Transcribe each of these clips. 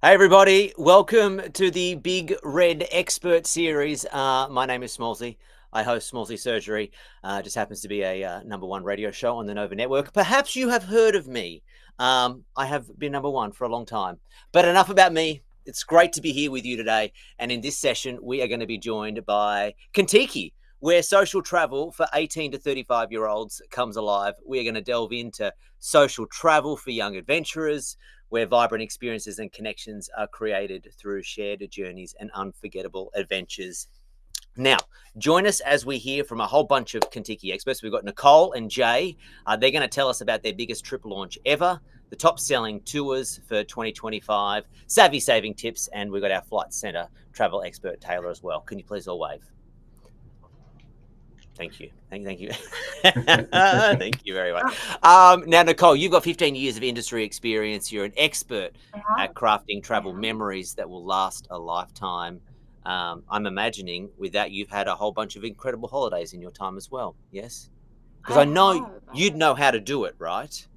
Hey everybody, welcome to the Big Red Expert Series. My name is Smallsy. I host Smallsy Surgery. Just happens to be a number one radio show on the Nova Network. Perhaps you have heard of me. I have been number one for a long time. But enough about me. It's great to be here with you today. And in this session, we are going to be joined by Contiki, where social travel for 18 to 35-year-olds comes alive. We are going to delve into social travel for young adventurers, where vibrant experiences and connections are created through shared journeys and unforgettable adventures. Now, join us as we hear from a whole bunch of Contiki experts. We've got Nicole and Jay. They're going to tell us about their biggest trip launch ever, the top selling tours for 2025, savvy saving tips, and we've got our Flight Centre travel expert, Taylor, as well. Can you please all wave? Thank you. Thank you. Thank you very much. Now, Nicole, you've got 15 years of industry experience. You're an expert at crafting travel memories that will last a lifetime. I'm imagining with that, you've had a whole bunch of incredible holidays in your time as well. Yes? Because I know you'd know how to do it, right?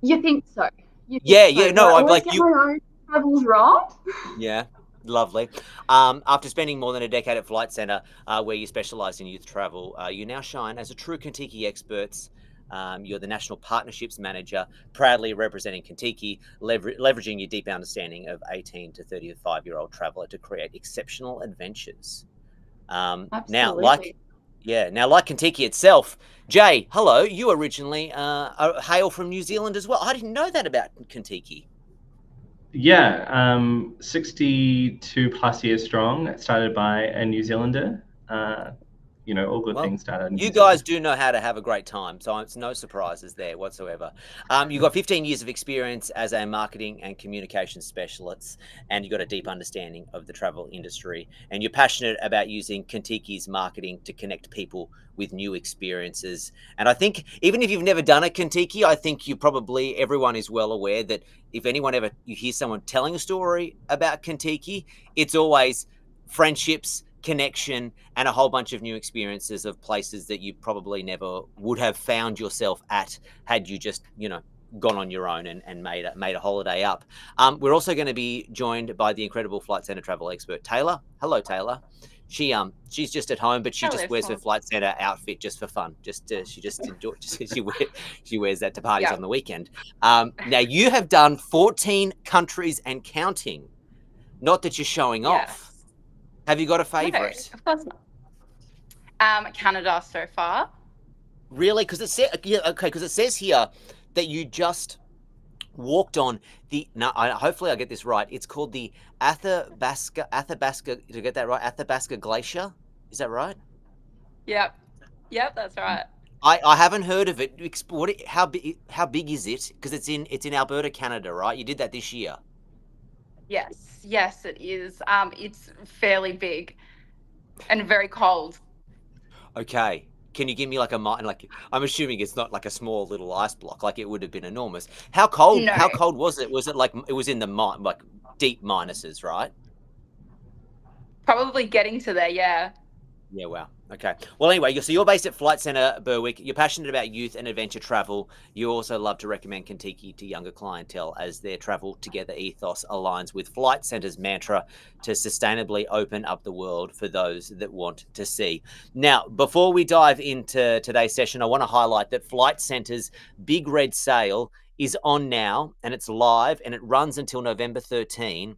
You think so? Yeah. Do No, I I'm always like get you. my own travels right? Yeah. Lovely. After spending more than a decade at Flight Centre, where you specialise in youth travel, you now shine as a true Contiki expert. You're the National Partnerships Manager, proudly representing Contiki, leveraging your deep understanding of 18 to 35-year-old traveller to create exceptional adventures. Now, Absolutely. like Contiki itself, Jay, hello, you originally hail from New Zealand as well. I didn't know that about Contiki. Yeah, 62 plus years strong, started by a New Zealander. All good things started in New You Zealand. guys do know how to have a great time, so it's no surprises there whatsoever. You've got 15 years of experience as a marketing and communication specialist, and you've got a deep understanding of the travel industry, and you're passionate about using Contiki's marketing to connect people with new experiences. And I think even if you've never done a Contiki, I think everyone is well aware that if you hear someone telling a story about Contiki, it's always friendships, connection, and a whole bunch of new experiences of places that you probably never would have found yourself at had you just gone on your own and made a holiday up. We're also going to be joined by the incredible Flight Centre travel expert Taylor. Hello, Taylor. She's just at home, but she just wears her Flight Centre outfit just for fun. She wears that to parties on the weekend. Now you have done 14 countries and counting. Not that you're showing off. Have you got a favourite? No, of course not. Canada so far. Really? Because it says here that you just walked on the. Now, hopefully I get this right. It's called the Athabasca. Did I get that right? Athabasca Glacier. Is that right? Yep, that's right. I haven't heard of it. How big is it? Because it's in Alberta, Canada, right? You did that this year. Yes, it is. It's fairly big and very cold. Okay. Can you give me I'm assuming it's not like a small little ice block, like it would have been enormous. How cold? No. How cold was it? Was it like it was in the deep minuses, right? Probably getting to there, yeah. Yeah, wow. Okay. Well, anyway, so you're based at Flight Centre Berwick. You're passionate about youth and adventure travel. You also love to recommend Contiki to younger clientele as their travel together ethos aligns with Flight Centre's mantra to sustainably open up the world for those that want to see. Now, before we dive into today's session, I want to highlight that Flight Centre's Big Red Sale is on now, and it's live, and it runs until November 13.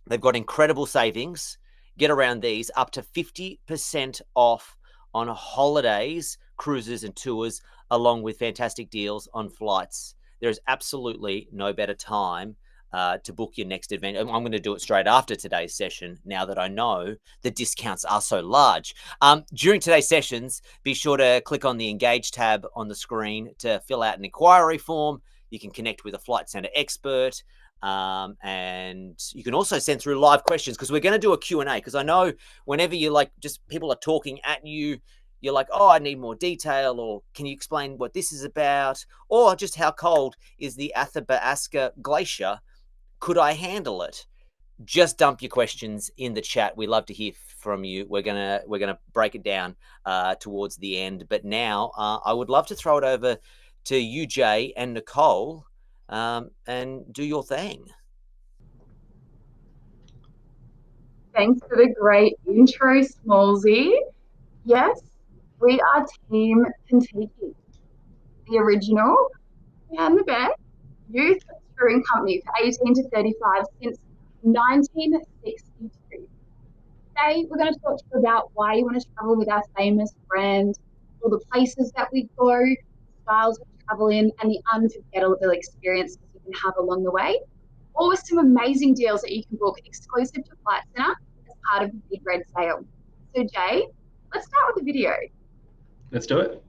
They've got incredible savings. Get around these, up to 50% off on holidays, cruises, and tours, along with fantastic deals on flights. There is absolutely no better time to book your next event. I'm going to do it straight after today's session now that I know the discounts are so large. During today's sessions, be sure to click on the Engage tab on the screen to fill out an inquiry form. You can connect with a Flight Centre expert. And you can also send through live questions because we're going to do a Q&A, because I know whenever you just people are talking at you, you're like, oh, I need more detail, or can you explain what this is about, or just how cold is the Athabasca Glacier? Could I handle it? Just dump your questions in the chat. We love to hear from you. We're gonna break it down towards the end, but now I would love to throw it over to you, Jay and Nicole. And do your thing. Thanks for the great intro, Smallsy. Yes, we are Team Contiki, the original and the best youth touring company for 18 to 35 since 1962. Today, we're going to talk to you about why you want to travel with our famous brand, all the places that we go, styles we travel in, and the unforgettable experiences you can have along the way. All with some amazing deals that you can book exclusive to Flight Centre as part of the Big Red Sale. So, Jay, let's start with the video. Let's do it.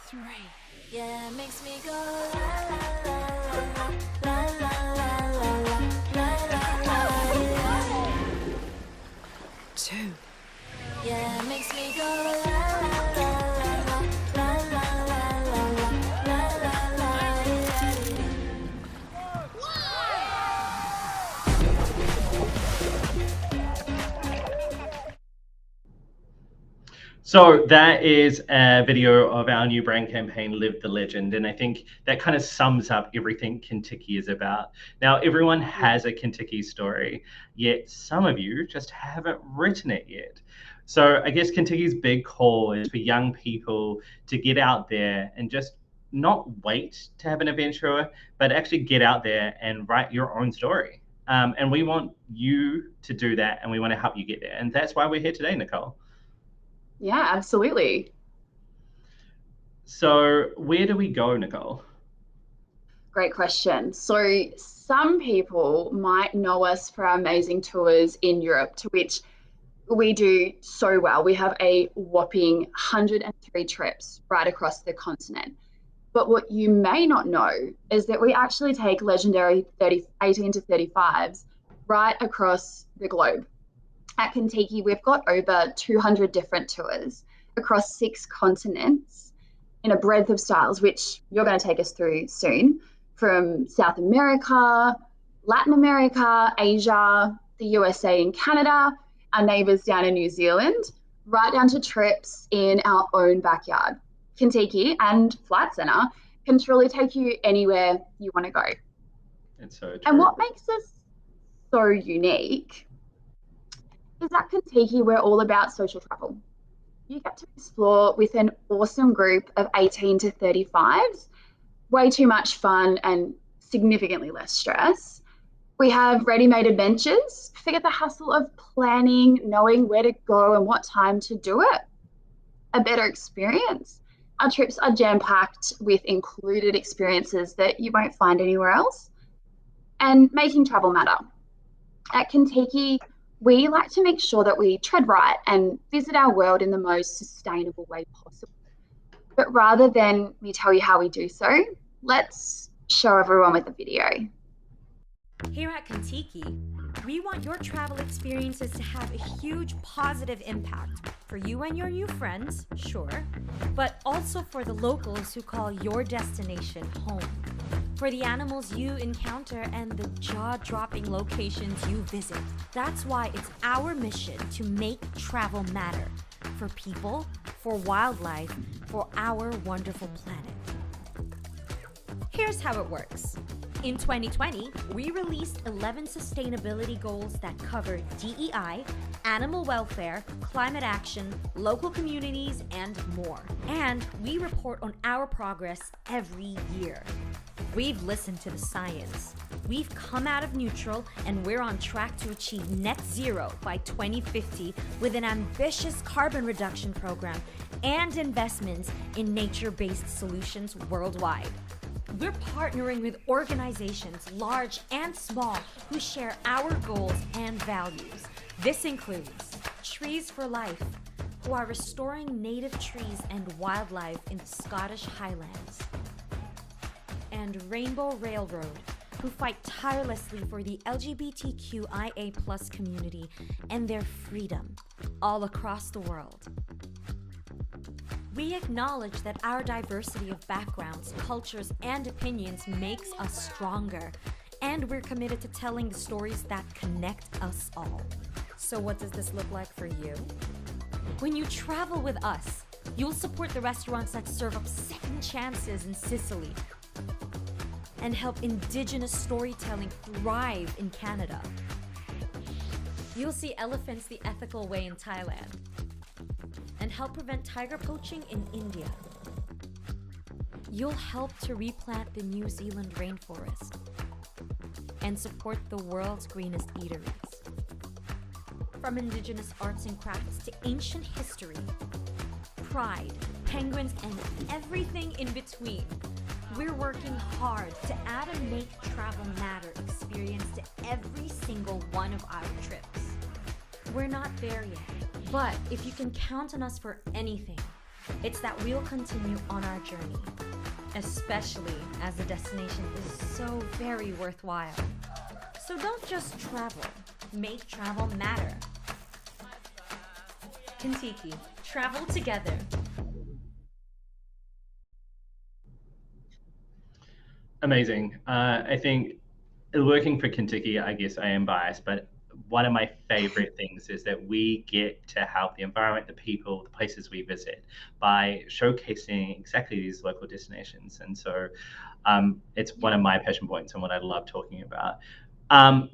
Three. Yeah, it makes me go la la la la la la la la la la. Two. Yeah, it makes me go la la la la la la la la la la. So that is a video of our new brand campaign, Live the Legend. And I think that kind of sums up everything Contiki is about. Now, everyone has a Contiki story, yet some of you just haven't written it yet. So I guess Contiki's big call is for young people to get out there and just not wait to have an adventure, but actually get out there and write your own story. And we want you to do that, and we want to help you get there. And that's why we're here today, Nicole. Yeah, absolutely. So where do we go, Nicole? Great question. So some people might know us for our amazing tours in Europe, to which we do so well. We have a whopping 103 trips right across the continent. But what you may not know is that we actually take legendary 18 to 35s right across the globe. At Contiki, we've got over 200 different tours across 6 continents in a breadth of styles, which you're going to take us through soon, from South America, Latin America, Asia, the USA and Canada, our neighbours down in New Zealand, right down to trips in our own backyard. Contiki and Flight Centre can truly take you anywhere you want to go. It's so true. And what makes us so unique is at Contiki, we're all about social travel. You get to explore with an awesome group of 18 to 35s, way too much fun and significantly less stress. We have ready-made adventures. Forget the hassle of planning, knowing where to go and what time to do it. A better experience. Our trips are jam-packed with included experiences that you won't find anywhere else. And making travel matter. At Contiki, we like to make sure that we tread right and visit our world in the most sustainable way possible. But rather than me tell you how we do so, let's show everyone with a video. Here at Contiki, we want your travel experiences to have a huge positive impact for you and your new friends, sure, but also for the locals who call your destination home, for the animals you encounter and the jaw-dropping locations you visit. That's why it's our mission to make travel matter for people, for wildlife, for our wonderful planet. Here's how it works. In 2020, we released 11 sustainability goals that cover DEI, animal welfare, climate action, local communities, and more. And we report on our progress every year. We've listened to the science. We've come out of neutral, and we're on track to achieve net zero by 2050 with an ambitious carbon reduction program and investments in nature-based solutions worldwide. We're partnering with organizations, large and small, who share our goals and values. This includes Trees for Life, who are restoring native trees and wildlife in the Scottish Highlands, and Rainbow Railroad, who fight tirelessly for the LGBTQIA+ community and their freedom all across the world. We acknowledge that our diversity of backgrounds, cultures, and opinions makes us stronger, and we're committed to telling the stories that connect us all. So what does this look like for you? When you travel with us, you'll support the restaurants that serve up second chances in Sicily. and help Indigenous storytelling thrive in Canada. You'll see elephants the ethical way in Thailand and help prevent tiger poaching in India. You'll help to replant the New Zealand rainforest and support the world's greenest eateries. From Indigenous arts and crafts to ancient history, pride, penguins, and everything in between, we're working hard to add a Make Travel Matter experience to every single one of our trips. We're not there yet, but if you can count on us for anything, it's that we'll continue on our journey, especially as the destination is so very worthwhile. So don't just travel, make travel matter. Contiki, travel together. Amazing. I think working for Contiki, I guess I am biased, but one of my favorite things is that we get to help the environment, the people, the places we visit by showcasing exactly these local destinations. And so it's one of my passion points and what I love talking about.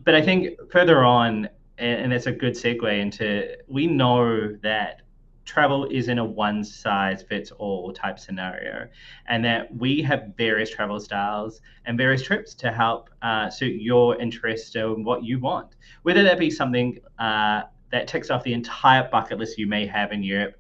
But I think further on, and it's a good segue into, we know that travel isn't a one-size-fits-all type scenario, and that we have various travel styles and various trips to help suit your interests and what you want. Whether that be something that ticks off the entire bucket list you may have in Europe,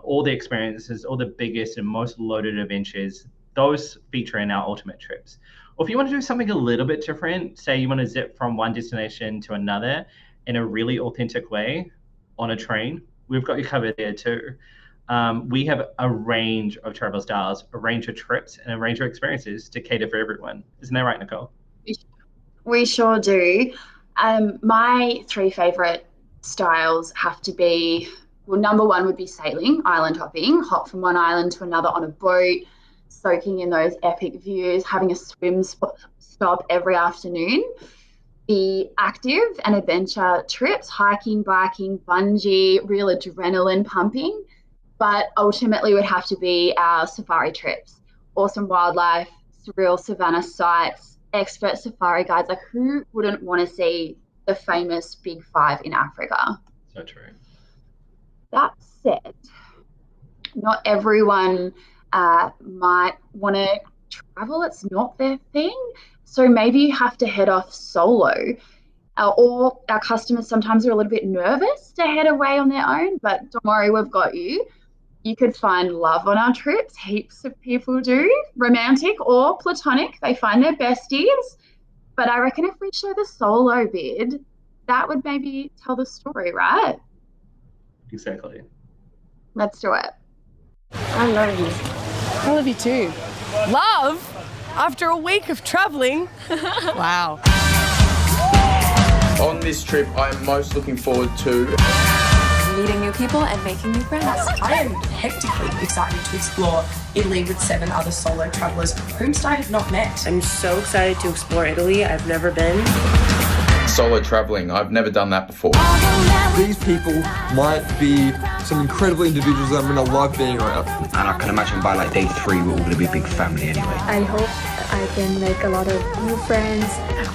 all the experiences, all the biggest and most loaded adventures, those feature in our ultimate trips. Or if you want to do something a little bit different, say you want to zip from one destination to another in a really authentic way on a train, we've got you covered there too. We have a range of travel styles, a range of trips, and a range of experiences to cater for everyone. Isn't that right, Nicole? We sure do. My three favourite styles have to be, well, number one would be sailing, island hopping, hop from one island to another on a boat, soaking in those epic views, having a swim stop every afternoon. The active and adventure trips, hiking, biking, bungee, real adrenaline pumping, but ultimately would have to be our safari trips. Awesome wildlife, surreal savannah sights, expert safari guides. Like, who wouldn't want to see the famous Big Five in Africa? So true. That said, not everyone might want to travel. It's not their thing. So maybe you have to head off solo, or our customers sometimes are a little bit nervous to head away on their own, but don't worry, we've got you. You could find love on our trips. Heaps of people do, romantic or platonic. They find their besties. But I reckon if we show the solo bid, that would maybe tell the story, right? Exactly. Let's do it. I love you. I love you too. Love? After a week of traveling? Wow. On this trip, I'm most looking forward to meeting new people and making new friends. I am hectically excited to explore Italy with 7 other solo travellers whom I have not met. I'm so excited to explore Italy. I've never been. Solo travelling. I've never done that before. These people might be some incredible individuals that I'm going to love being around. And I can imagine by like day 3 we're all going to be a big family anyway. I hope I can make a lot of new friends.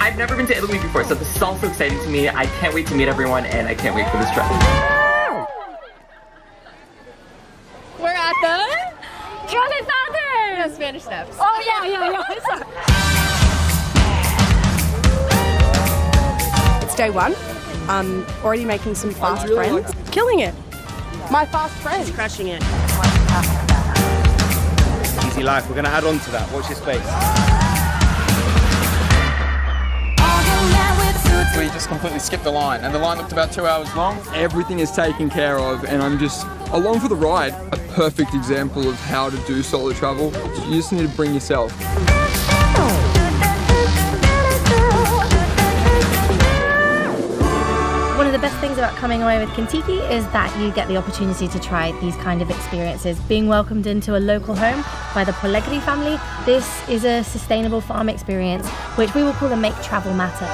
I've never been to Italy before, so this is all so exciting to me. I can't wait to meet everyone, and I can't wait for this trip. We're at the Califate! No, Spanish Steps. Oh, yeah. It's day 1. I'm already making some fast friends. Killing it. My fast friends. He's crushing it. Easy life. We're going to add on to that. Watch your space. We just completely skipped the line, and the line looked about 2 hours long. Everything is taken care of, and I'm just along for the ride. A perfect example of how to do solo travel. You just need to bring yourself. One of the best things about coming away with Contiki is that you get the opportunity to try these kind of experiences. Being welcomed into a local home by the Pollegri family, this is a sustainable farm experience, which we will call a Make Travel Matter.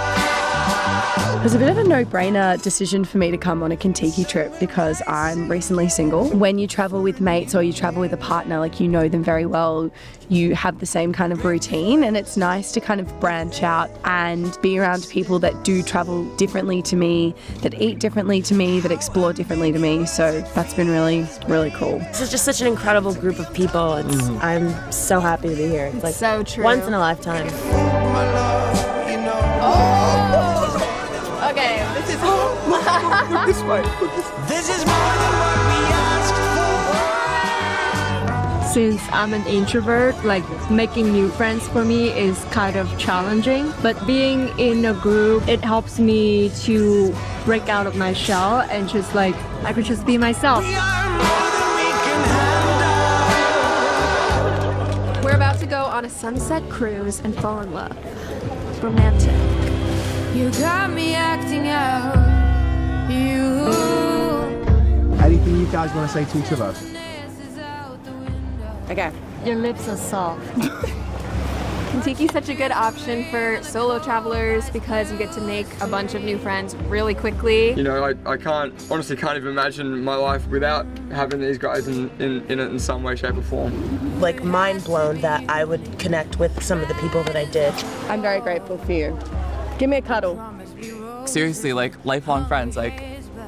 was a bit of a no-brainer decision for me to come on a Contiki trip because I'm recently single. When you travel with mates or you travel with a partner, like you know them very well, you have the same kind of routine, and it's nice to kind of branch out and be around people that do travel differently to me, that eat differently to me, that explore differently to me. So that's been really, really cool. This is just such an incredible group of people. I'm so happy to be here. It's like so true. Once in a lifetime. Okay, this is Look this way. This is more than what we asked for. Since I'm an introvert, like making new friends for me is kind of challenging. But being in a group, it helps me to break out of my shell and just like, I could just be myself. We're about to go on a sunset cruise and fall in love. Romantic. You got me acting out. Anything you guys want to say to each other? Okay. Your lips are soft. Contiki's such a good option for solo travelers because you get to make a bunch of new friends really quickly. You know, I honestly can't even imagine my life without having these guys in it in some way, shape or form. Like mind blown that I would connect with some of the people that I did. I'm very grateful for you. Give me a cuddle. Seriously, like lifelong friends, like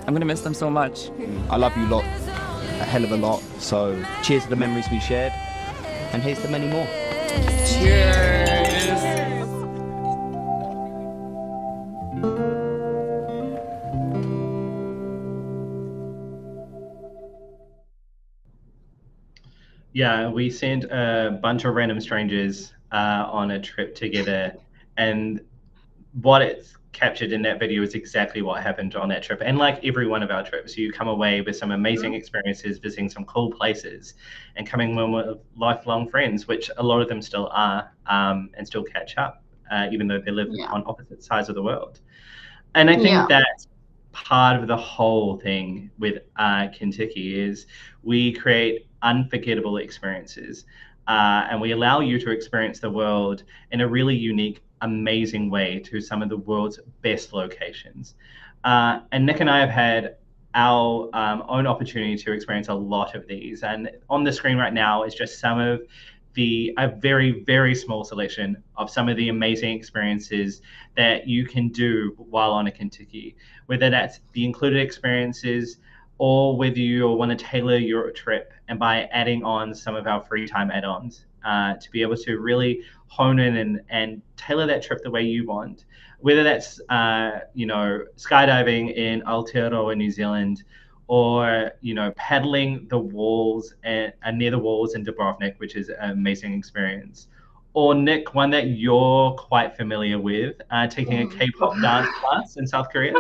I'm gonna miss them so much. I love you lot, a hell of a lot. So cheers to the memories we shared, and here's to many more. Cheers! Yeah, we sent a bunch of random strangers on a trip together, and what it's captured in that video is exactly what happened on that trip. And like every one of our trips, you come away with some amazing experiences, visiting some cool places, and coming in with lifelong friends, which a lot of them still are, and still catch up, even though they live on opposite sides of the world. And I think that's part of the whole thing with Contiki is we create unforgettable experiences, and we allow you to experience the world in a really unique, amazing way to some of the world's best locations. And Nick and I have had our own opportunity to experience a lot of these. And on the screen right now is just some of a very, very small selection of some of the amazing experiences that you can do while on a Contiki, whether that's the included experiences or whether you want to tailor your trip and by adding on some of our free time add-ons to be able to really hone in and tailor that trip the way you want, whether that's skydiving in Aotearoa, New Zealand, or paddling the walls and near the walls in Dubrovnik, which is an amazing experience. Or Nick, one that you're quite familiar with, taking a K-pop dance class in South Korea.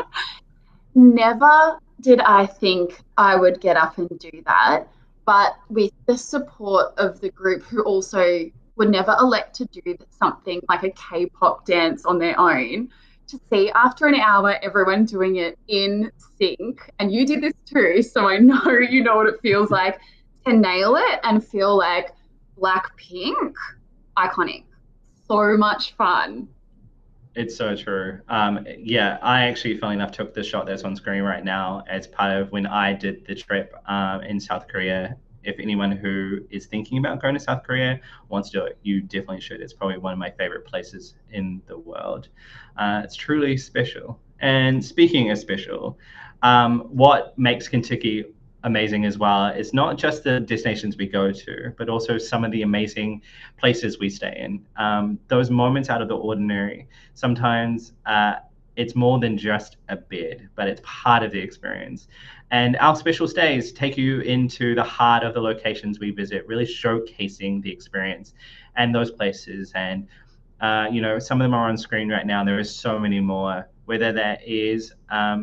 Never did I think I would get up and do that, but with the support of the group who also would never elect to do something like a K-pop dance on their own, to see after an hour everyone doing it in sync, and you did this too, so I know you know what it feels like to nail it and feel like Blackpink. Iconic. So much fun. It's so true. I actually, funny enough, took the shot that's on screen right now as part of when I did the trip in South Korea. If anyone who is thinking about going to South Korea wants to do it, you definitely should. It's probably one of my favorite places in the world. It's truly special. And speaking of special, what makes Contiki amazing as well is not just the destinations we go to, but also some of the amazing places we stay in. Those moments out of the ordinary. Sometimes it's more than just a bed, but it's part of the experience. And our special stays take you into the heart of the locations we visit, really showcasing the experience and those places. And some of them are on screen right now. There are so many more, whether that is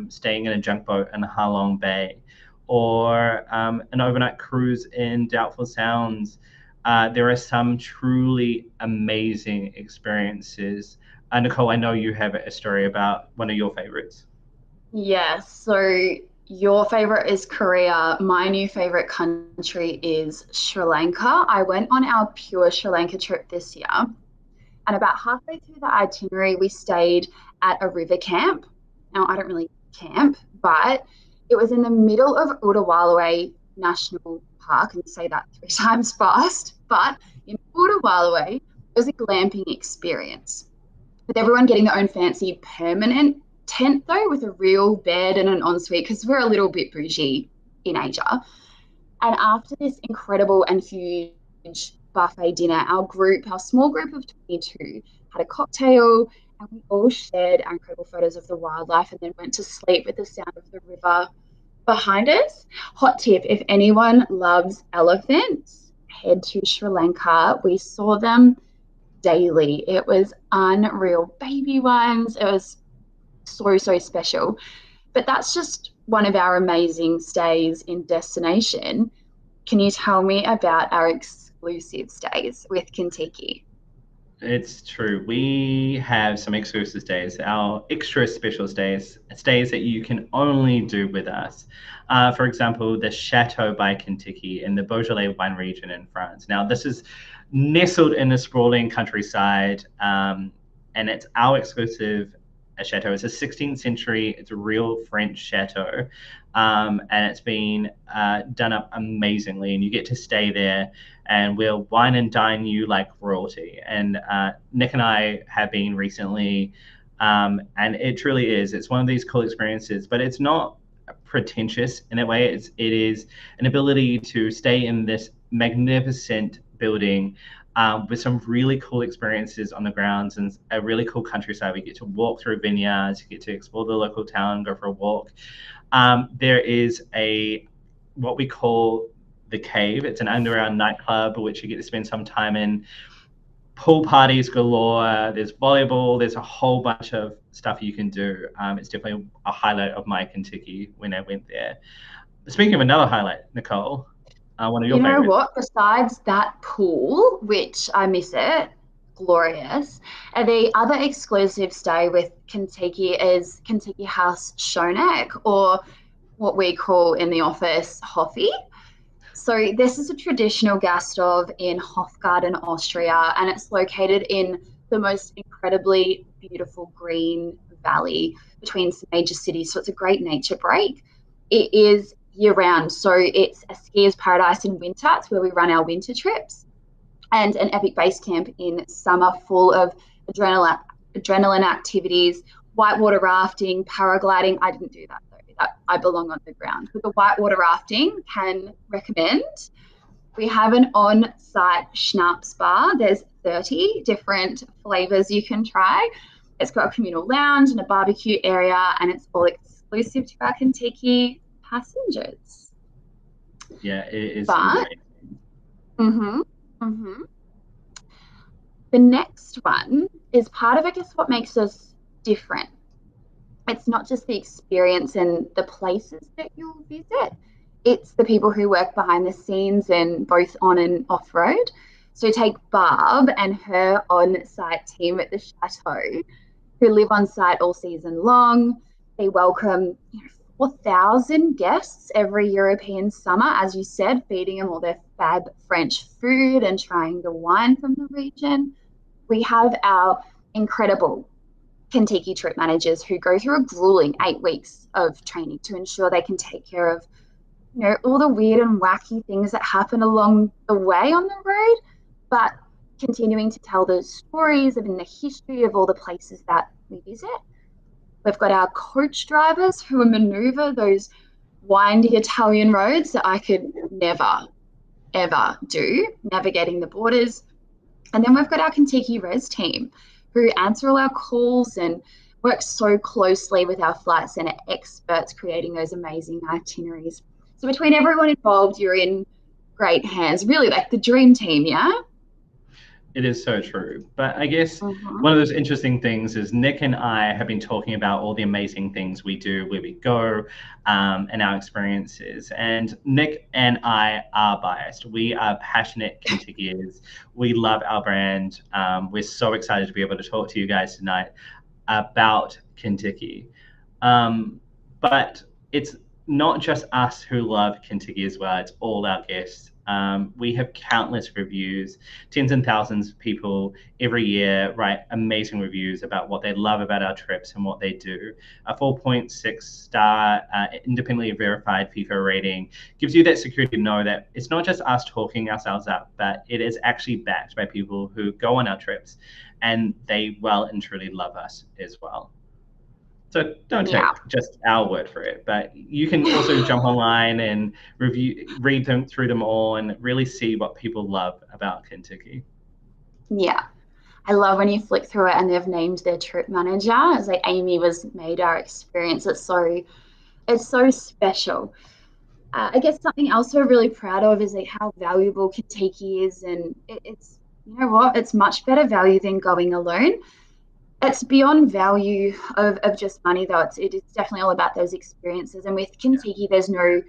staying in a junk boat in Halong Bay, or an overnight cruise in Doubtful Sounds. There are some truly amazing experiences. Nicole, I know you have a story about one of your favorites. Yes, so your favorite is Korea. My new favorite country is Sri Lanka. I went on our pure Sri Lanka trip this year, and about halfway through the itinerary, we stayed at a river camp. Now, I don't really camp, but it was in the middle of Utawalawe National Park, and say that 3 times fast, but in Utawalawe, it was a glamping experience with everyone getting their own fancy permanent tent, though, with a real bed and an ensuite, because we're a little bit bougie in Asia. And after this incredible and huge buffet dinner, our small group of 22, had a cocktail, and we all shared our incredible photos of the wildlife and then went to sleep with the sound of the river behind us. Hot tip, if anyone loves elephants, head to Sri Lanka. We saw them daily. It was unreal. Baby ones. It was so special. But that's just one of our amazing stays in destination. Can you tell me about our exclusive stays with Contiki? It's true. We have some exclusive stays, our extra special stays that you can only do with us. For example, the Chateau by Contiki in the Beaujolais wine region in France. Now, this is nestled in the sprawling countryside, and it's our exclusive chateau. It's a 16th century, it's a real French chateau, and it's been done up amazingly, and you get to stay there and we'll wine and dine you like royalty. And Nick and I have been recently, and it truly is. It's one of these cool experiences, but it's not pretentious in a way. It is an ability to stay in this magnificent building with some really cool experiences on the grounds and a really cool countryside. We get to walk through vineyards, you get to explore the local town, go for a walk. There is what we call the Cave. It's an underground nightclub which you get to spend some time in. Pool parties galore. There's volleyball. There's a whole bunch of stuff you can do. It's definitely a highlight of my Contiki when I went there. Speaking of another highlight, Nicole, one of your favorites. You know what? Besides that pool, which I miss it, glorious, the other exclusive stay with Contiki is Contiki House Shonak, or what we call in the office Hoffi. So this is a traditional Gasthof in Hofgarten, Austria, and it's located in the most incredibly beautiful green valley between some major cities. So it's a great nature break. It is year-round, so it's a skier's paradise in winter. It's where we run our winter trips, and an epic base camp in summer full of adrenaline activities, whitewater rafting, paragliding. I didn't do that. I belong on the ground. But the whitewater rafting, can recommend. We have an on-site schnapps bar. There's 30 different flavors you can try. It's got a communal lounge and a barbecue area, and it's all exclusive to our Contiki passengers. Yeah, it is. The next one is part of, I guess, what makes us different. It's not just the experience and the places that you'll visit. It's the people who work behind the scenes and both on and off road. So take Barb and her on-site team at the Chateau, who live on site all season long. They welcome 4,000 guests every European summer, as you said, feeding them all their fab French food and trying the wine from the region. We have our incredible Contiki trip managers who go through a grueling 8 weeks of training to ensure they can take care of, all the weird and wacky things that happen along the way on the road, but continuing to tell the stories and the history of all the places that we visit. We've got our coach drivers who maneuver those windy Italian roads that I could never, ever do, navigating the borders. And then we've got our Contiki Res team who answer all our calls and work so closely with our flight centre experts creating those amazing itineraries. So between everyone involved, you're in great hands, really like the dream team, yeah? It is so true. But I guess one of those interesting things is Nick and I have been talking about all the amazing things we do, where we go, and our experiences. And Nick and I are biased. We are passionate Contikians. We love our brand. We're so excited to be able to talk to you guys tonight about Contiki. But it's not just us who love Contiki as well. It's all our guests. We have countless reviews, tens and thousands of people every year write amazing reviews about what they love about our trips and what they do. A 4.6 star independently verified FIFA rating gives you that security to know that it's not just us talking ourselves up, but it is actually backed by people who go on our trips and they well and truly love us as well. So don't take just our word for it, but you can also jump online and read them through them all and really see what people love about Contiki. Yeah. I love when you flick through it and they've named their trip manager. It's like Amy was made our experience. It's so special. I guess something else we're really proud of is like how valuable Contiki is, and it's, you know what, it's much better value than going alone. It's beyond value of just money, though. It is definitely all about those experiences. And with Contiki, there's no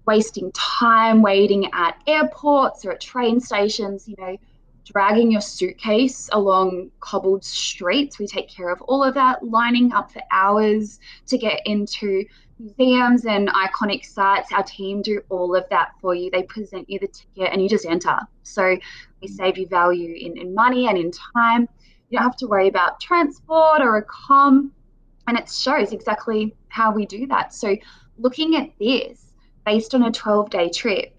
wasting time waiting at airports or at train stations, you know, dragging your suitcase along cobbled streets. We take care of all of that, lining up for hours to get into museums and iconic sites. Our team do all of that for you. They present you the ticket and you just enter. So we save you value in money and in time. You don't have to worry about transport or a comm, and it shows exactly how we do that. So looking at this, based on a 12-day trip,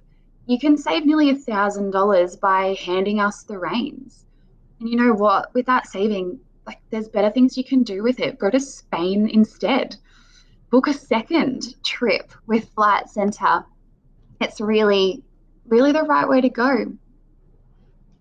you can save nearly $1,000 by handing us the reins. And you know what? With that saving, like, there's better things you can do with it. Go to Spain instead. Book a second trip with Flight Centre. It's really, really the right way to go.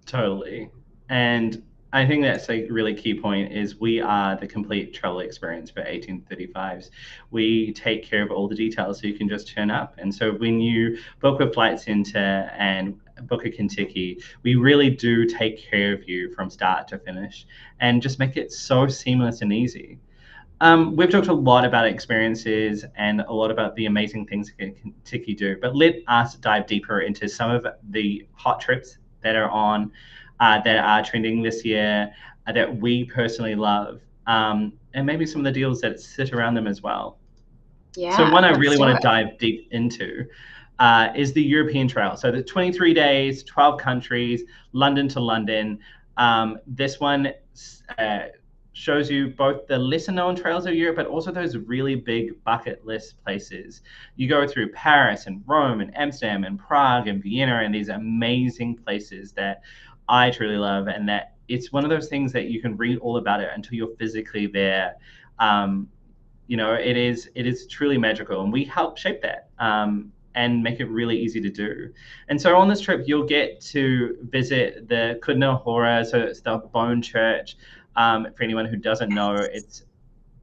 Totally. And I think that's a really key point is we are the complete travel experience for 1835s. We take care of all the details so you can just turn up. And so when you book with Flight Centre and book a Contiki, we really do take care of you from start to finish and just make it so seamless and easy. We've talked a lot about experiences and a lot about the amazing things that Contiki do, but let us dive deeper into some of the hot trips that are on that are trending this year, that we personally love, and maybe some of the deals that sit around them as well. Yeah, so one I really want to dive deep into is the European Trail. So the 23 days, 12 countries, London to London. This one shows you both the lesser known trails of Europe, but also those really big bucket list places. You go through Paris and Rome and Amsterdam and Prague and Vienna and these amazing places that I truly love, and that it's one of those things that you can read all about it until you're physically there. You know, it is truly magical, and we help shape that and make it really easy to do. And so on this trip, you'll get to visit the Cudna Hora, so it's the bone church. For anyone who doesn't know,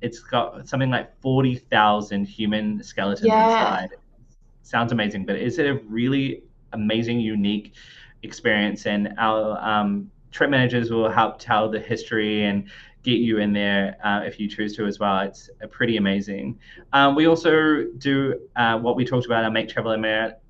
it's got something like 40,000 human skeletons inside. Sounds amazing, but is it a really amazing, unique experience? And our trip managers will help tell the history and get you in there if you choose to as well. It's pretty amazing. We also do what we talked about, our Make Travel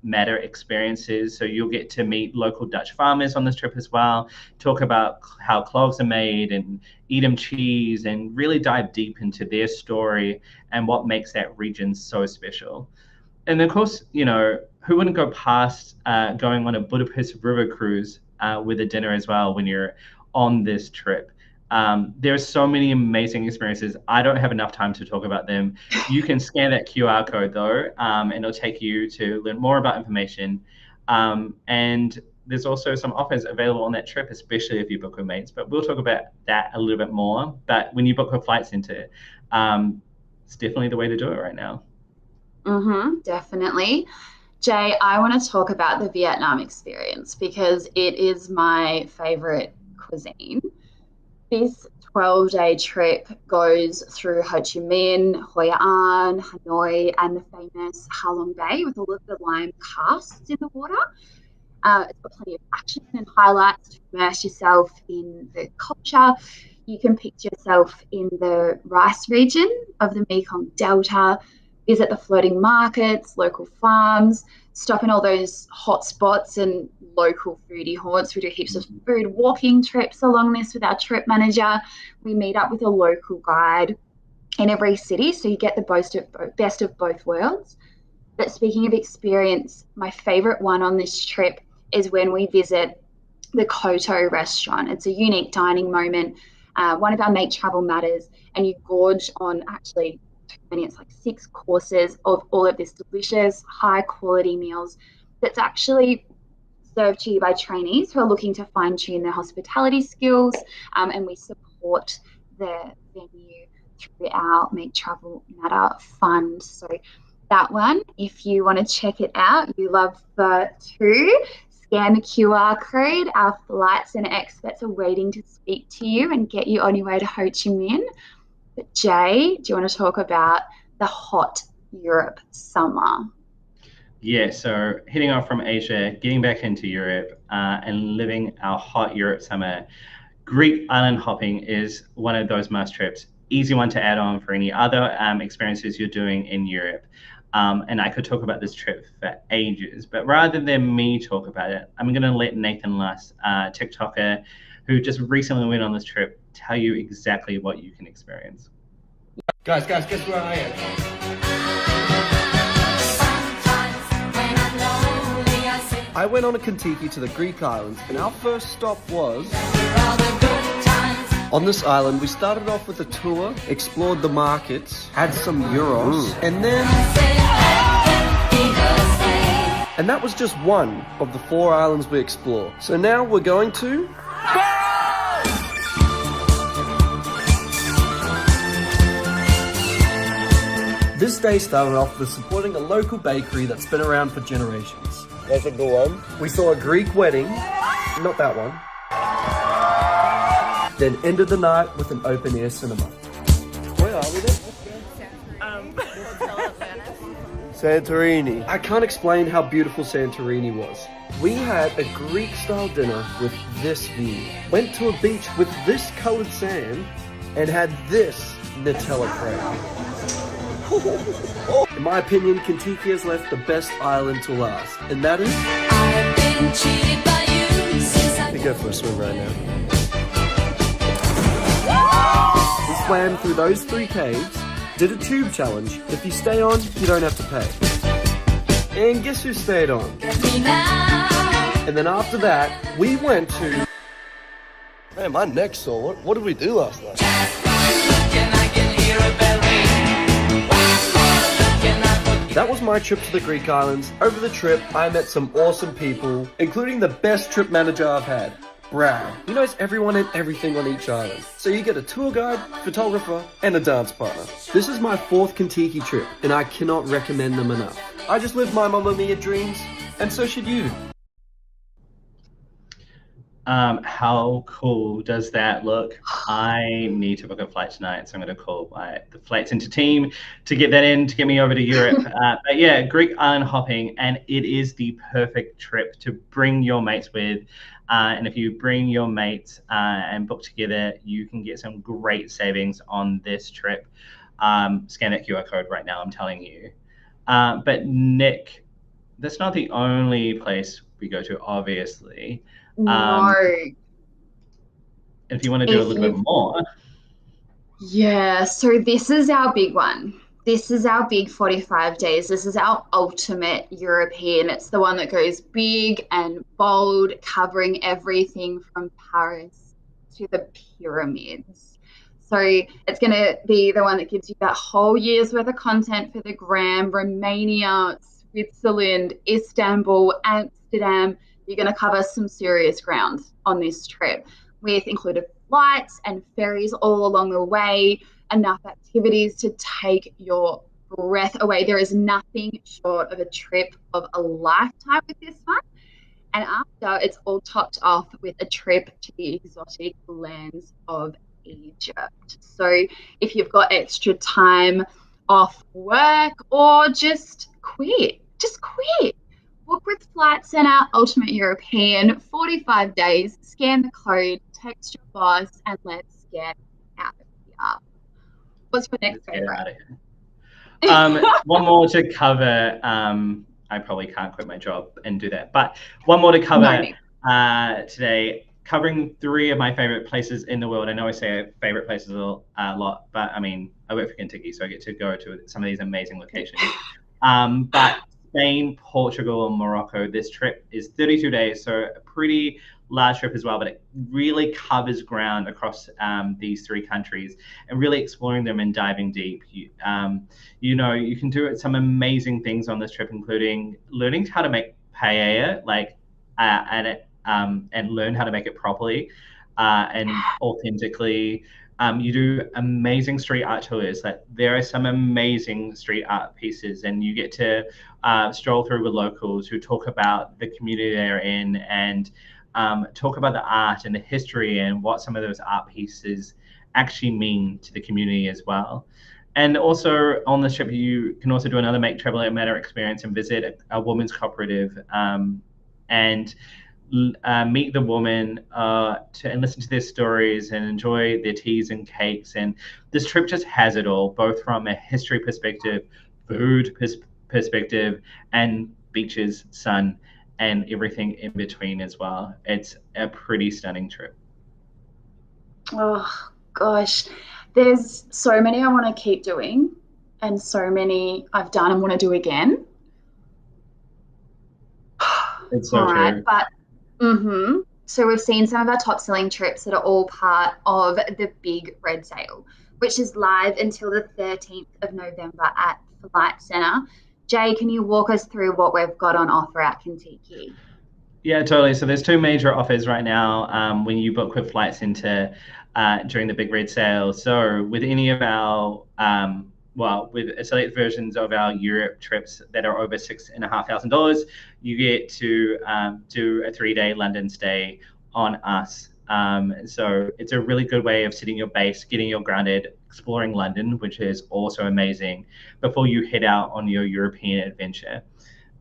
Matter experiences. So you'll get to meet local Dutch farmers on this trip as well, talk about how cloves are made and Edam cheese, and really dive deep into their story and what makes that region so special. And of course, you know, who wouldn't go past going on a Budapest river cruise with a dinner as well when you're on this trip? There's so many amazing experiences. I don't have enough time to talk about them. You can scan that QR code though, and it'll take you to learn more about information. And there's also some offers available on that trip, especially if you book with mates, but we'll talk about that a little bit more. But when you book with Flight Centre, it's definitely the way to do it right now. Definitely. Jay, I want to talk about the Vietnam experience because it is my favorite cuisine. This 12-day trip goes through Ho Chi Minh, Hoi An, Hanoi, and the famous Ha Long Bay with all of the lime casts in the water. It's got plenty of action and highlights to immerse yourself in the culture. You can picture yourself in the rice region of the Mekong Delta, visit the floating markets, local farms, stop in all those hot spots and local foodie haunts. We do heaps of food walking trips along this with our trip manager. We meet up with a local guide in every city, so you get the best of both worlds. But speaking of experience, my favorite one on this trip is when we visit the Koto restaurant. It's a unique dining moment, one of our Make Travel Matters, and you gorge on actually too many, it's like 6 courses of all of this delicious, high quality meals that's actually served to you by trainees who are looking to fine tune their hospitality skills, and we support the venue through our Make Travel Matter fund. So that one, if you want to check it out, you love the 2, scan the QR code. Our flight centre experts are waiting to speak to you and get you on your way to Ho Chi Minh. But Jay, do you want to talk about the hot Europe summer? Yeah, so heading off from Asia, getting back into Europe, and living our hot Europe summer. Greek island hopping is one of those must trips. Easy one to add on for any other experiences you're doing in Europe. And I could talk about this trip for ages, but rather than me talk about it, I'm going to let Nathan Luss, TikToker, who just recently went on this trip, tell you exactly what you can experience. Guys, guess where I am? I went on a Contiki to the Greek islands, and our first stop was... On this island, we started off with a tour, explored the markets, had some euros, and then... And that was just one of the 4 islands we explored. So now we're going to... This day started off with supporting a local bakery that's been around for generations. There's a good one. We saw a Greek wedding, not that one. Then ended the night with an open-air cinema. Where are we then? Santorini. I can't explain how beautiful Santorini was. We had a Greek-style dinner with this view. Went to a beach with this coloured sand and had this Nutella cream. In my opinion, Contiki has left the best island to last, and that is... I've been cheated by you since I... go for a swim right now. We swam through those 3 caves, did a tube challenge. If you stay on, you don't have to pay. And guess who stayed on? And then after that, we went to... Man, my neck's sore. What did we do last night? That was my trip to the Greek islands. Over the trip, I met some awesome people, including the best trip manager I've had, Brad. He knows everyone and everything on each island. So you get a tour guide, photographer, and a dance partner. This is my 4th Contiki trip, and I cannot recommend them enough. I just lived my Mamma Mia dreams, and so should you. How cool does that look? I need to book a flight tonight, so I'm going to call the Flight Centre team to get that in, to get me over to Europe. But yeah, Greek island hopping, and it is the perfect trip to bring your mates with. And if you bring your mates and book together, you can get some great savings on this trip. Scan that QR code right now, I'm telling you. But Nick, that's not the only place we go to, obviously. No. If you want to do a little bit more. Yeah, so this is our big one. This is our big 45 days. This is our ultimate European. It's the one that goes big and bold, covering everything from Paris to the pyramids. So it's going to be the one that gives you that whole year's worth of content for the gram. Romania, Switzerland, Istanbul, Amsterdam. You're going to cover some serious ground on this trip with included flights and ferries all along the way, enough activities to take your breath away. There is nothing short of a trip of a lifetime with this one. And after, it's all topped off with a trip to the exotic lands of Egypt. So if you've got extra time off work or just quit, book with Flight Centre, Ultimate European, 45 days, scan the code, text your boss, and let's get out of here. What's your next favourite? One more to cover. I probably can't quit my job and do that, but one more to cover today, covering 3 of my favourite places in the world. I know I say favourite places a lot, but I mean, I work for Contiki, so I get to go to some of these amazing locations. But Spain, Portugal, and Morocco. This trip is 32 days, so a pretty large trip as well, but it really covers ground across these three countries and really exploring them and diving deep. You can do some amazing things on this trip, including learning how to make paella, and learn how to make it properly and authentically. You do amazing street art tours. There are some amazing street art pieces, and you get to stroll through with locals who talk about the community they're in and talk about the art and the history and what some of those art pieces actually mean to the community as well. And also on this trip, you can also do another Make Travel Matter experience and visit a women's cooperative and meet the women and listen to their stories and enjoy their teas and cakes. And this trip just has it all, both from a history perspective, food perspective, and beaches, sun, and everything in between as well. It's a pretty stunning trip. Oh gosh, there's so many I want to keep doing and so many I've done and want to do again. It's so true. But so we've seen some of our top selling trips that are all part of the Big Red Sale, which is live until the 13th of November at Flight Centre. Jay, can you walk us through what we've got on offer at Contiki? Yeah, totally. So there's two major offers right now when you book with Flight Centre during the Big Red Sale. So with any of our, with select versions of our Europe trips that are over $6,500, you get to do a 3-day London stay on us. So it's a really good way of setting your base, getting you grounded, exploring London, which is also amazing, before you head out on your European adventure.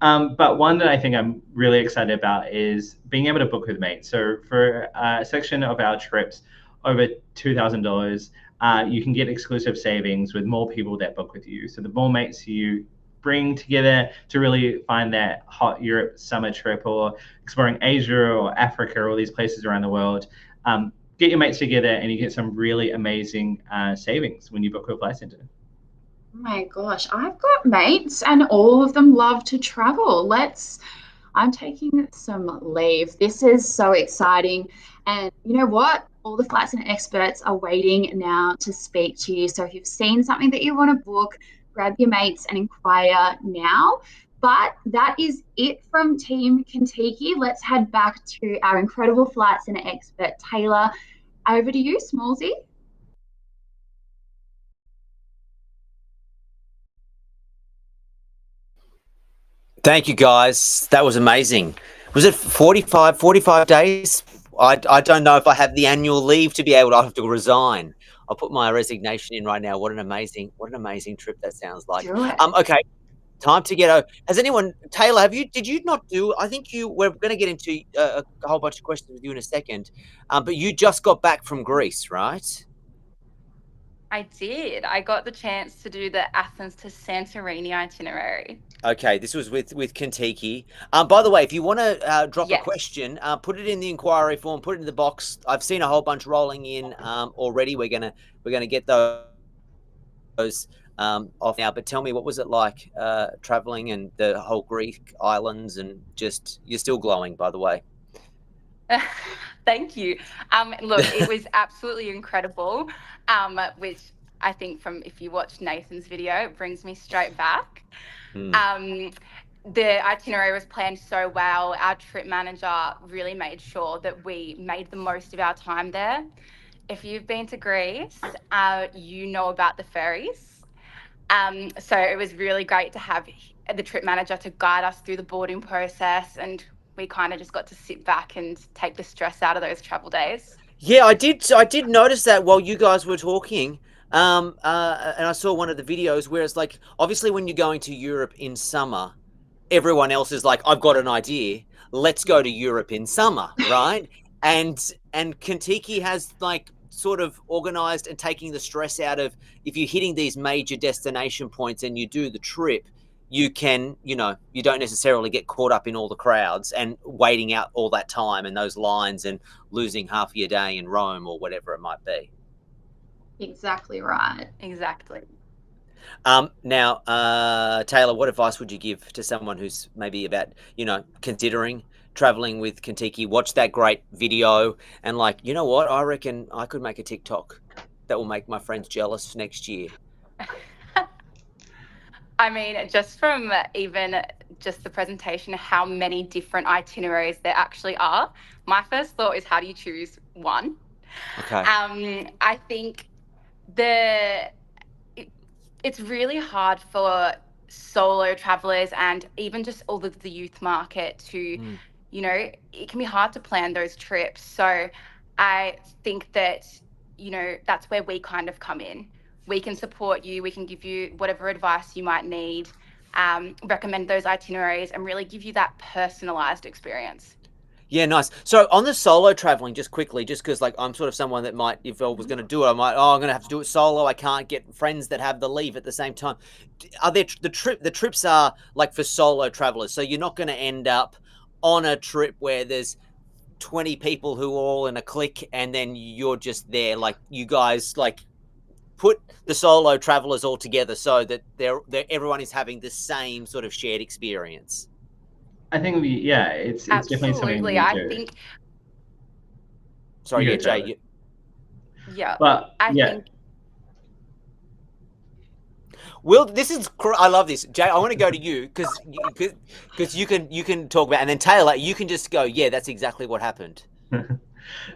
But one that I think I'm really excited about is being able to book with mates. So for a section of our trips over $2,000, you can get exclusive savings with more people that book with you. So the more mates you bring together to really find that hot Europe summer trip, or exploring Asia or Africa or all these places around the world, get your mates together and you get some really amazing savings when you book with Flight Centre. Oh my gosh, I've got mates and all of them love to travel. I'm taking some leave. This is so exciting. And you know what? All the Flight Centre experts are waiting now to speak to you. So if you've seen something that you want to book, grab your mates and inquire now. But that is it from Team Contiki. Let's head back to our incredible Flight Centre expert, Taylor. Over to you, Smallsy. Thank you, guys. That was amazing. Was it 45 days? I don't know if I have the annual leave to be able to. I have to resign. I'll put my resignation in right now. What an amazing trip that sounds like. Okay, time to get has anyone, Taylor, did you not do, I think we're going to get into a whole bunch of questions with you in a second, but you just got back from Greece, right? I did. I got the chance to do the Athens to Santorini itinerary. Okay, this was with Contiki. By the way, if you want to drop a question, put it in the inquiry form, put it in the box. I've seen a whole bunch rolling in already. We're gonna get those off now. But tell me, what was it like traveling and the whole Greek islands, and just, you're still glowing, by the way. Thank you. Look, it was absolutely incredible, which I think if you watch Nathan's video, it brings me straight back. The itinerary was planned so well. Our trip manager really made sure that we made the most of our time there. If you've been to Greece, you know about the ferries. So it was really great to have the trip manager to guide us through the boarding process, and we kind of just got to sit back and take the stress out of those travel days. Yeah, I did notice that while you guys were talking. And I saw one of the videos where it's like, obviously when you're going to Europe in summer, everyone else is like, I've got an idea, let's go to Europe in summer, right? and Contiki has like sort of organized and taking the stress out of, if you're hitting these major destination points and you do the trip, you can, you don't necessarily get caught up in all the crowds and waiting out all that time and those lines and losing half of your day in Rome or whatever it might be. Exactly right. Exactly. Now, Taylor, what advice would you give to someone who's maybe about, considering traveling with Contiki? Watch that great video and like, you know what? I reckon I could make a TikTok that will make my friends jealous next year. I mean, just from even just the presentation, how many different itineraries there actually are. My first thought is, how do you choose one? Okay. I think it's really hard for solo travelers and even just all of the youth market to, it can be hard to plan those trips. So I think that, that's where we kind of come in. We can support you. We can give you whatever advice you might need, recommend those itineraries, and really give you that personalized experience. Yeah, nice. So on the solo traveling, just quickly, just because like I'm sort of someone that might, if I was going to do it, I'm going to have to do it solo. I can't get friends that have the leave at the same time. Are there the trips are like for solo travelers? So you're not going to end up on a trip where there's 20 people who are all in a clique and then you're just there. Like you guys like put the solo travelers all together so that everyone is having the same sort of shared experience. I think it's definitely something we do. I think. Sorry, yeah, Jay. Yeah, but I think. Will, I love this, Jay. I want to go to you because you can talk about, and then Taylor, you can just go. Yeah, that's exactly what happened.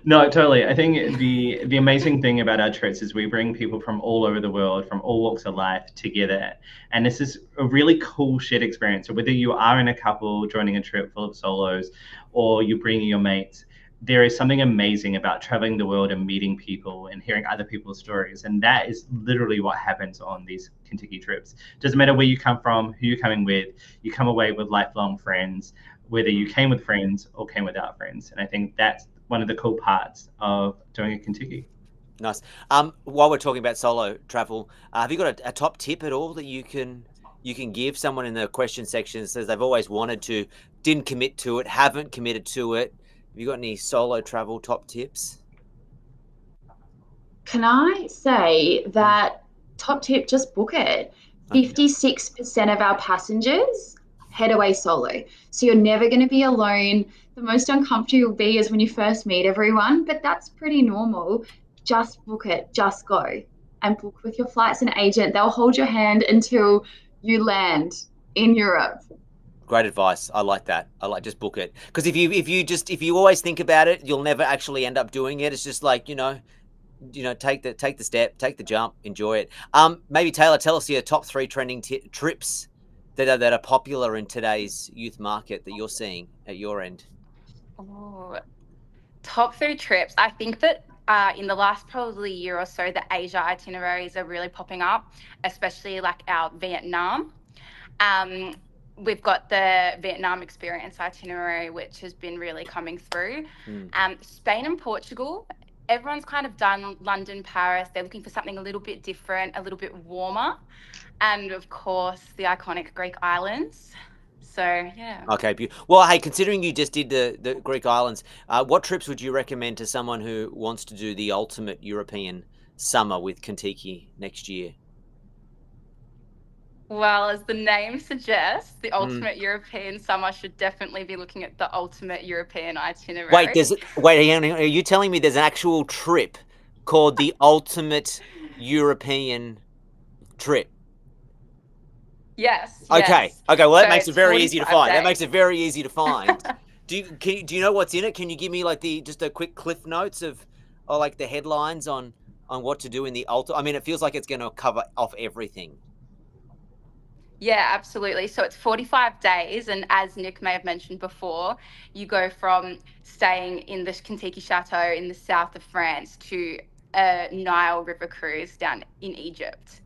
No, totally. I think the amazing thing about our trips is we bring people from all over the world, from all walks of life together. And this is a really cool shared experience. So whether you are in a couple joining a trip full of solos or you're bringing your mates, there is something amazing about traveling the world and meeting people and hearing other people's stories. And that is literally what happens on these Contiki trips. Doesn't matter where you come from, who you're coming with, you come away with lifelong friends, whether you came with friends or came without friends. And I think that's one of the cool parts of doing a Contiki. Nice. While we're talking about solo travel, have you got a top tip at all that you can give someone in the question section that says they've always wanted to, didn't commit to it, haven't committed to it? Have you got any solo travel top tips? Can I say that top tip, just book it. 56% of our passengers head away solo. So you're never going to be alone. The most uncomfortable you'll be is when you first meet everyone, but that's pretty normal. Just book it, just go and book with your flights and agent. They'll hold your hand until you land in Europe. Great advice. I like that. Just book it. Because if you always think about it, you'll never actually end up doing it. It's just like, take the step, take the jump, enjoy it. Maybe Taylor, tell us your top 3 trending trips that are popular in today's youth market that you're seeing at your end. Oh, top 3 trips. I think that in the last probably year or so, the Asia itineraries are really popping up, especially like our Vietnam. We've got the Vietnam experience itinerary, which has been really coming through. Spain and Portugal, everyone's kind of done London, Paris. They're looking for something a little bit different, a little bit warmer. And of course, the iconic Greek islands. So, yeah. Okay. Well, hey, considering you just did the Greek islands, what trips would you recommend to someone who wants to do the ultimate European summer with Contiki next year? Well, as the name suggests, the ultimate European summer should definitely be looking at the ultimate European itinerary. Are you telling me there's an actual trip called the ultimate European trip? Yes. Okay. Yes. Okay. Well, that So makes it it's very easy to find. days. That makes it very easy to find. Do you know what's in it? Can you give me like just a quick cliff notes or like the headlines on what to do in the ultimate? I mean, it feels like it's going to cover off everything. Yeah, absolutely. So it's 45 days. And as Nick may have mentioned before, you go from staying in the Contiki Chateau in the south of France to a Nile River cruise down in Egypt.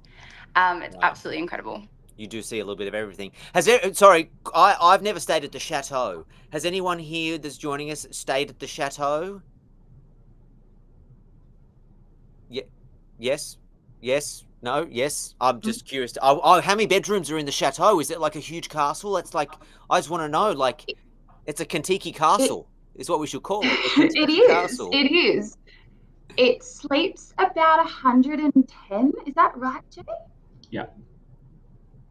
It's absolutely incredible. You do see a little bit of everything. I've never stayed at the Chateau. Has anyone here that's joining us stayed at the Chateau? Yeah. Yes. Yes. No. Yes. I'm just curious. How many bedrooms are in the Chateau? Is it like a huge castle? It's like, I just want to know, like, it's a Contiki castle is what we should call it. It is. Castle. It is. It sleeps about 110. Is that right, Jay? Yeah.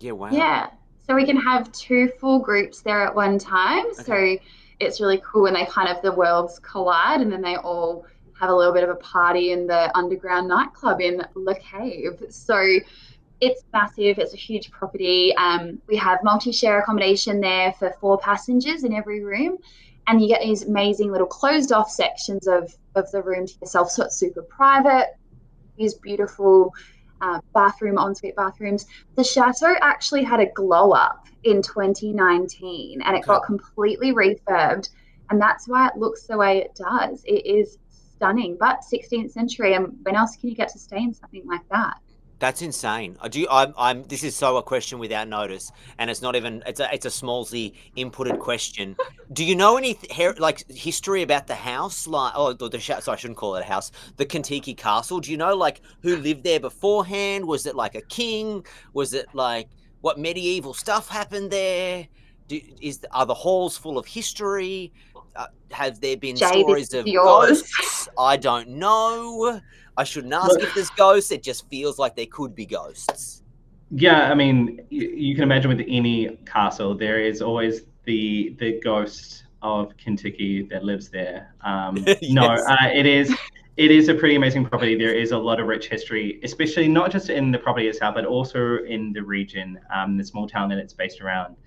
Yeah, wow. Yeah. So we can have 2 full groups there at one time. Okay. So it's really cool when they kind of the worlds collide and then they all have a little bit of a party in the underground nightclub in Le Cave. So it's massive. It's a huge property. We have multi-share accommodation there for 4 passengers in every room. And you get these amazing little closed off sections of the room to yourself. So it's super private. These beautiful ensuite bathrooms. The chateau actually had a glow up in 2019 and it got completely refurbed. And that's why it looks the way it does. It is stunning, but 16th century. And when else can you get to stay in something like that? That's insane. I'm. This is so a question without notice, and it's not even. It's a smallsy inputted question. Do you know any history about the house? Sorry, I shouldn't call it a house. The Contiki Castle. Do you know who lived there beforehand? Was it like a king? Was it what medieval stuff happened there? Are the halls full of history? Have there been stories of ghosts? I don't know. I shouldn't ask if there's ghosts. It just feels like there could be ghosts. Yeah, I mean, you can imagine with any castle, there is always the ghost of Contiki that lives there. Yes. It is a pretty amazing property. There is a lot of rich history, especially not just in the property itself, but also in the region, the small town that it's based around.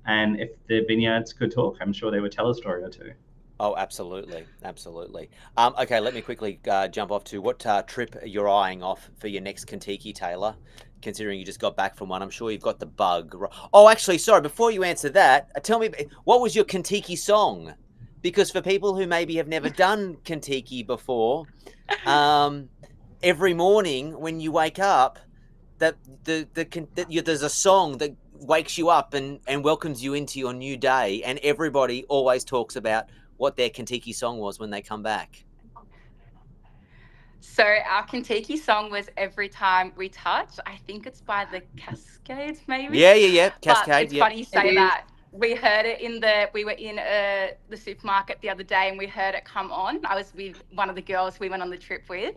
And if the vineyards could talk, I'm sure they would tell a story or two. Oh, absolutely. Absolutely. Okay, let me quickly jump off to what trip you're eyeing off for your next Contiki, Taylor, considering you just got back from one. I'm sure you've got the bug. Oh, actually, sorry, before you answer that, tell me, what was your Contiki song? Because for people who maybe have never done Contiki before, every morning when you wake up, there's a song that wakes you up and welcomes you into your new day, and everybody always talks about what their Contiki song was when they come back. So our Contiki song was Every Time We Touch. I think it's by the Cascades, maybe. Yeah. Cascade. But it's funny you say that. We heard it we were in the supermarket the other day and we heard it come on. I was with one of the girls we went on the trip with,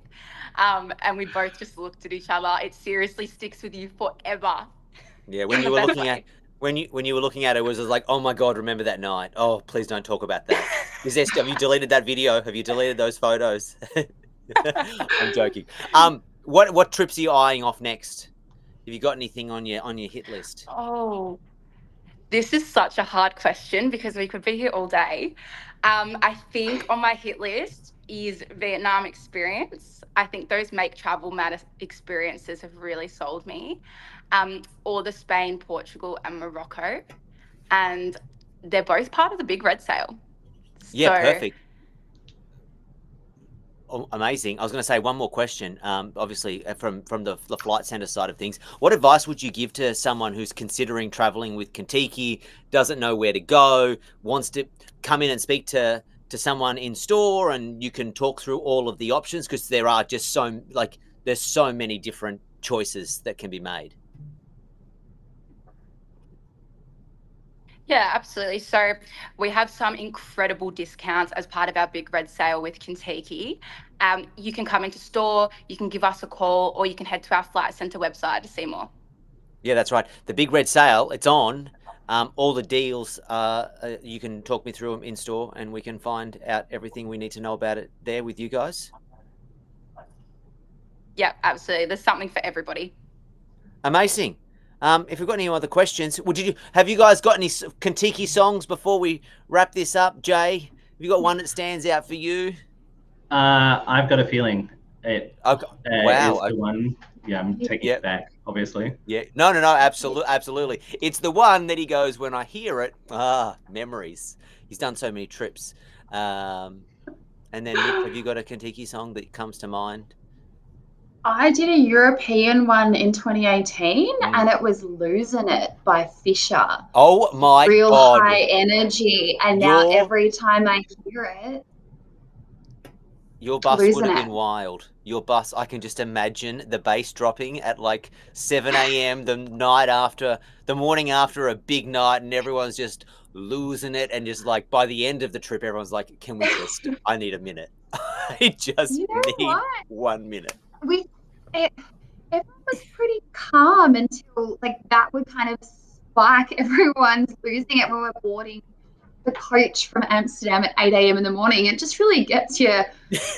and we both just looked at each other. It seriously sticks with you forever. Yeah, when you were looking at when you were looking at it, was like, oh my god, remember that night? Oh, please don't talk about that. Have you deleted that video? Have you deleted those photos? I'm joking. What trips are you eyeing off next? Have you got anything on your hit list? Oh, this is such a hard question because we could be here all day. I think on my hit list is Vietnam experience. I think those Make Travel Matter experiences have really sold me. Or the Spain, Portugal, and Morocco. And they're both part of the Big Red Sale. Yeah, perfect. Oh, amazing. I was going to say one more question. Obviously, from the Flight Centre side of things, what advice would you give to someone who's considering traveling with Contiki, doesn't know where to go, wants to come in and speak to someone in store, and you can talk through all of the options, because there are just there's so many different choices that can be made. Yeah, absolutely. So we have some incredible discounts as part of our Big Red Sale with Contiki. You can come into store, you can give us a call, or you can head to our Flight Centre website to see more. Yeah, that's right. The Big Red Sale, it's on. All the deals, you can talk me through them in store, and we can find out everything we need to know about it there with you guys. Yeah, absolutely. There's something for everybody. Amazing. If we've got any other questions, have you guys got any Contiki songs before we wrap this up? Jay, have you got one that stands out for you? I've got a feeling it wow. is the one. Yeah, I'm taking it back, obviously. Yeah, no, absolutely. It's the one that he goes, when I hear it, memories. He's done so many trips. And then, Nick, have you got a Contiki song that comes to mind? I did a European one in 2018 and it was Losing It by Fisher. Oh my Real God. High energy. And now every time I hear it, your bus would have been wild. Your bus, I can just imagine the bass dropping at 7 a.m. the morning after a big night, and everyone's just losing it, and just by the end of the trip, everyone's like, can we just, I need a minute. I just need 1 minute. everyone was pretty calm until like that would kind of spike. Everyone's losing it when we're boarding the coach from Amsterdam at 8 a.m. in the morning. It just really gets your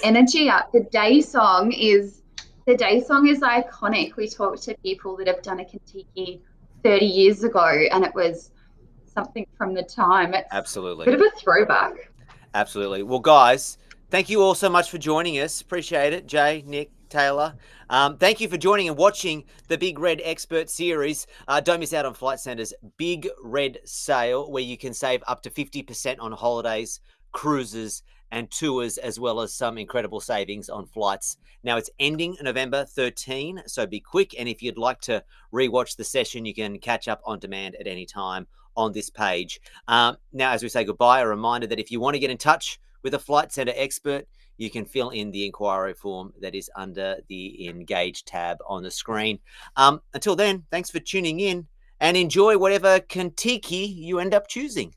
energy up. The day song is iconic. We talked to people that have done a Contiki 30 years ago, and it was something from the time. It's Absolutely. a bit of a throwback. Absolutely. Well, guys, thank you all so much for joining us. Appreciate it. Jay, Nick, Taylor. Thank you for joining and watching the Big Red Expert Series. Don't miss out on Flight Centre's Big Red Sale, where you can save up to 50% on holidays, cruises, and tours, as well as some incredible savings on flights. Now, it's ending November 13, so be quick. And if you'd like to rewatch the session, you can catch up on demand at any time on this page. Now, as we say goodbye, a reminder that if you want to get in touch with a Flight Centre expert, you can fill in the inquiry form that is under the Engage tab on the screen. Until then, thanks for tuning in and enjoy whatever Contiki you end up choosing.